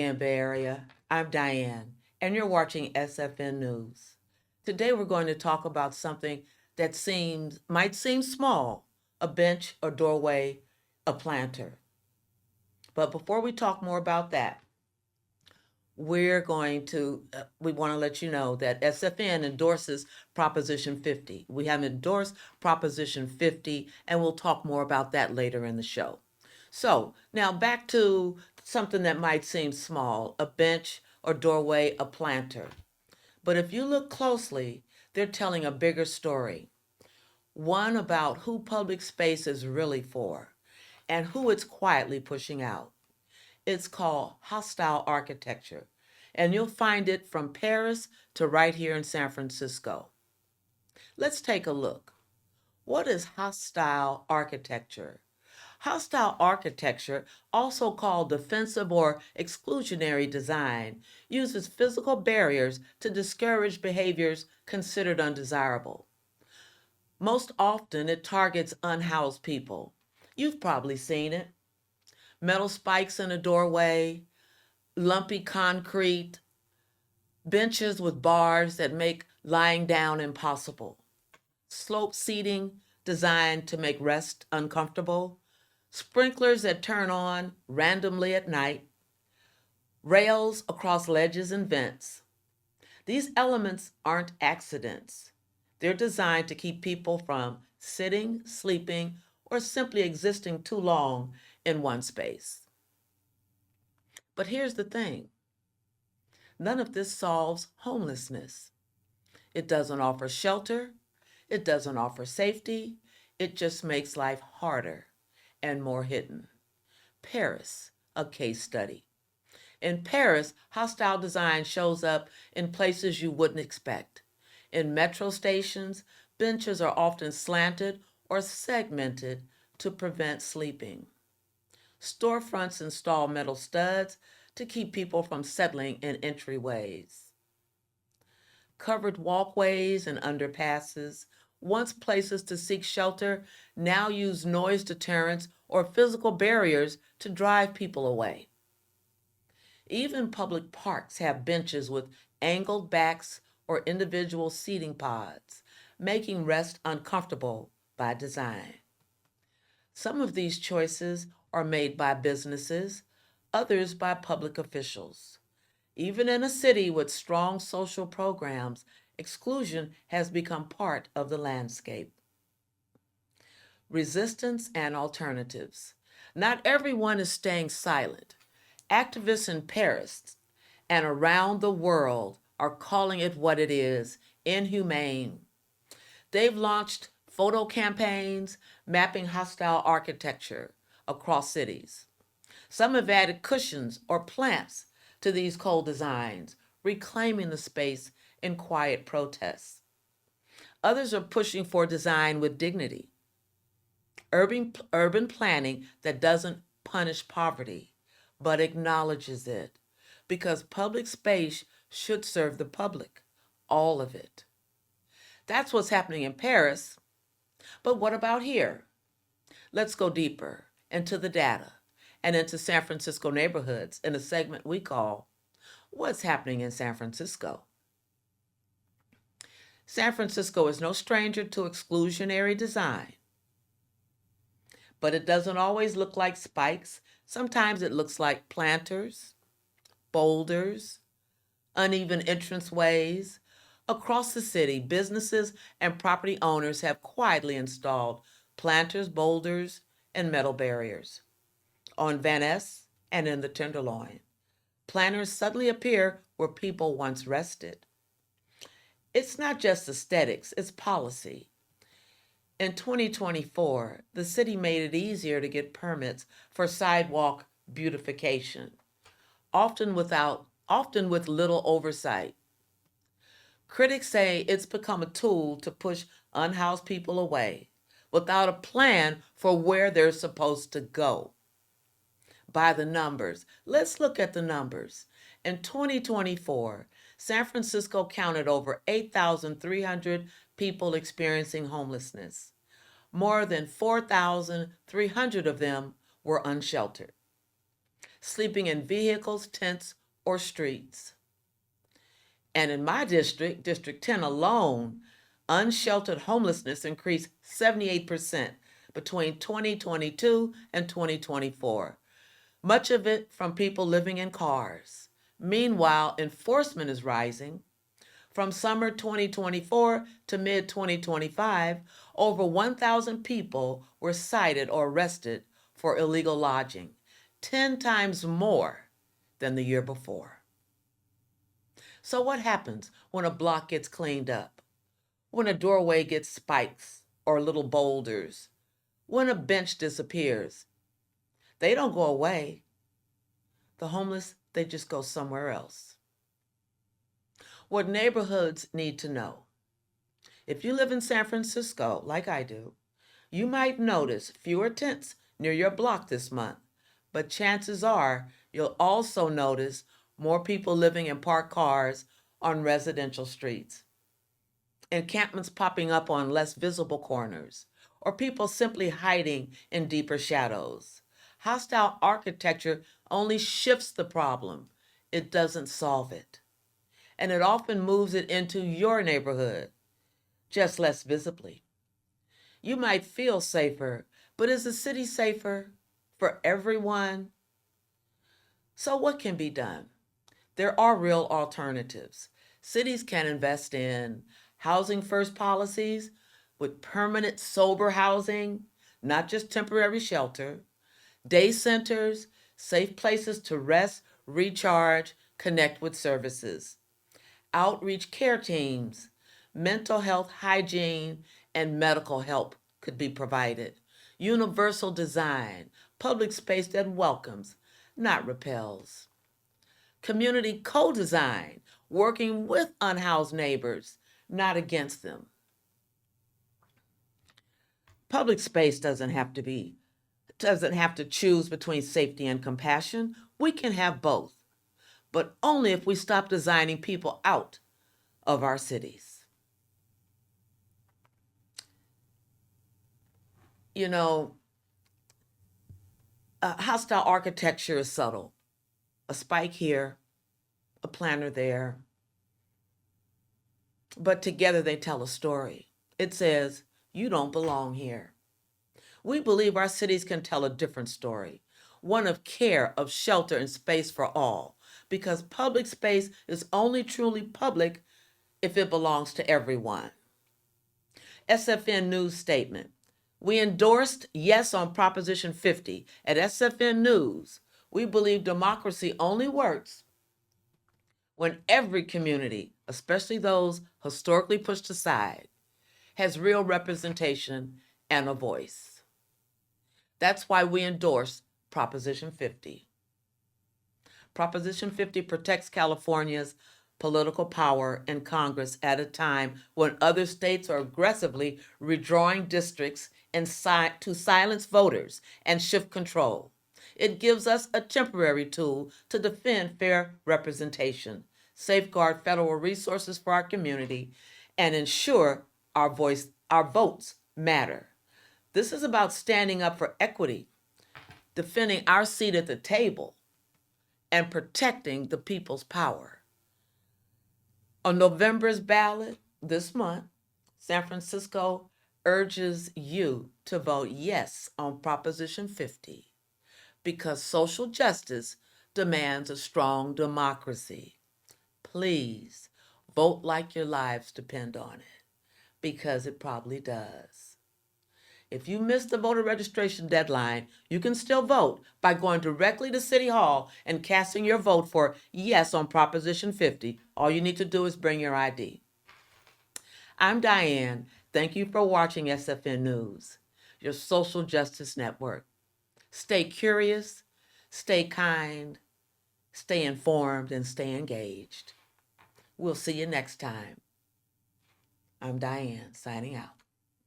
again, Bay Area. I'm Diane, and you're watching SFN News. Today we're going to talk about something that might seem small, a bench, a doorway, a planter. But before we talk more about that, we want to let you know that SFN endorses Proposition 50. We have endorsed Proposition 50, and we'll talk more about that later in the show. So now back to something that might seem small, a bench or doorway, a planter. But if you look closely, they're telling a bigger story. One about who public space is really for and who it's quietly pushing out. It's called hostile architecture, and you'll find it from Paris to right here in San Francisco. Let's take a look. What is hostile architecture? Hostile architecture, also called defensive or exclusionary design, uses physical barriers to discourage behaviors considered undesirable. Most often, it targets unhoused people. You've probably seen it. Metal spikes in a doorway, lumpy concrete, benches with bars that make lying down impossible, slope seating designed to make rest uncomfortable, sprinklers that turn on randomly at night, rails across ledges and vents. These elements aren't accidents. They're designed to keep people from sitting, sleeping, or simply existing too long in one space. But here's the thing. None of this solves homelessness. It doesn't offer shelter. It doesn't offer safety. It just makes life harder and more hidden. Paris, a case study. In Paris, hostile design shows up in places you wouldn't expect. In metro stations, benches are often slanted or segmented to prevent sleeping. Storefronts install metal studs to keep people from settling in entryways. Covered walkways and underpasses, once places to seek shelter, now use noise deterrents or physical barriers to drive people away. Even public parks have benches with angled backs or individual seating pods, making rest uncomfortable by design. Some of these choices are made by businesses, others by public officials. Even in a city with strong social programs, exclusion has become part of the landscape. Resistance and alternatives. Not everyone is staying silent. Activists in Paris and around the world are calling it what it is, inhumane. They've launched photo campaigns mapping hostile architecture across cities. Some have added cushions or plants to these cold designs, reclaiming the space in quiet protests. Others are pushing for design with dignity, urban planning that doesn't punish poverty, but acknowledges it, because public space should serve the public, all of it. That's what's happening in Paris, but what about here? Let's go deeper into the data and into San Francisco neighborhoods in a segment we call What's Happening in San Francisco? San Francisco is no stranger to exclusionary design, but it doesn't always look like spikes. Sometimes it looks like planters, boulders, uneven entranceways. Across the city, businesses and property owners have quietly installed planters, boulders, and metal barriers. On Van Ness and in the Tenderloin, planters suddenly appear where people once rested. It's not just aesthetics, it's policy. In 2024, the city made it easier to get permits for sidewalk beautification, often with little oversight. Critics say it's become a tool to push unhoused people away without a plan for where they're supposed to go. By the numbers, let's look at the numbers. In 2024, San Francisco counted over 8,300 people experiencing homelessness. More than 4,300 of them were unsheltered, sleeping in vehicles, tents, or streets. And in my district, District 10 alone, unsheltered homelessness increased 78% between 2022 and 2024. Much of it from people living in cars. Meanwhile, enforcement is rising. From summer 2024 to mid 2025, over 1,000 people were cited or arrested for illegal lodging, 10 times more than the year before. So, what happens when a block gets cleaned up? When a doorway gets spikes or little boulders? When a bench disappears? They don't go away. The homeless, they just go somewhere else. What neighborhoods need to know. If you live in San Francisco, like I do, you might notice fewer tents near your block this month, but chances are you'll also notice more people living in parked cars on residential streets, encampments popping up on less visible corners, or people simply hiding in deeper shadows. Hostile architecture only shifts the problem, it doesn't solve it. And it often moves it into your neighborhood, just less visibly. You might feel safer, but is the city safer for everyone? So, what can be done? There are real alternatives. Cities can invest in housing first policies with permanent sober housing, not just temporary shelter, day centers, safe places to rest, recharge, connect with services, outreach care teams, mental health, hygiene, and medical help could be provided. Universal design, public space that welcomes, not repels. Community co-design, working with unhoused neighbors, not against them. Public space doesn't have to choose between safety and compassion. We can have both, but only if we stop designing people out of our cities. You know, hostile architecture is subtle. A spike here, a planter there, but together they tell a story. It says, you don't belong here. We believe our cities can tell a different story, one of care, of shelter, and space for all, because public space is only truly public if it belongs to everyone. SFN News Statement. We endorsed yes on Proposition 50. At SFN News, we believe democracy only works when every community, especially those historically pushed aside, has real representation and a voice. That's why we endorse Proposition 50. Proposition 50 protects California's political power in Congress at a time when other states are aggressively redrawing districts to silence voters and shift control. It gives us a temporary tool to defend fair representation, safeguard federal resources for our community, and ensure our votes matter. This is about standing up for equity, defending our seat at the table, and protecting the people's power. On November's ballot this month, San Francisco urges you to vote yes on Proposition 50 because social justice demands a strong democracy. Please vote like your lives depend on it, because it probably does. If you missed the voter registration deadline, you can still vote by going directly to City Hall and casting your vote for yes on Proposition 50. All you need to do is bring your ID. I'm Diane. Thank you for watching SFN News, your social justice network. Stay curious, stay kind, stay informed, and stay engaged. We'll see you next time. I'm Diane, signing out.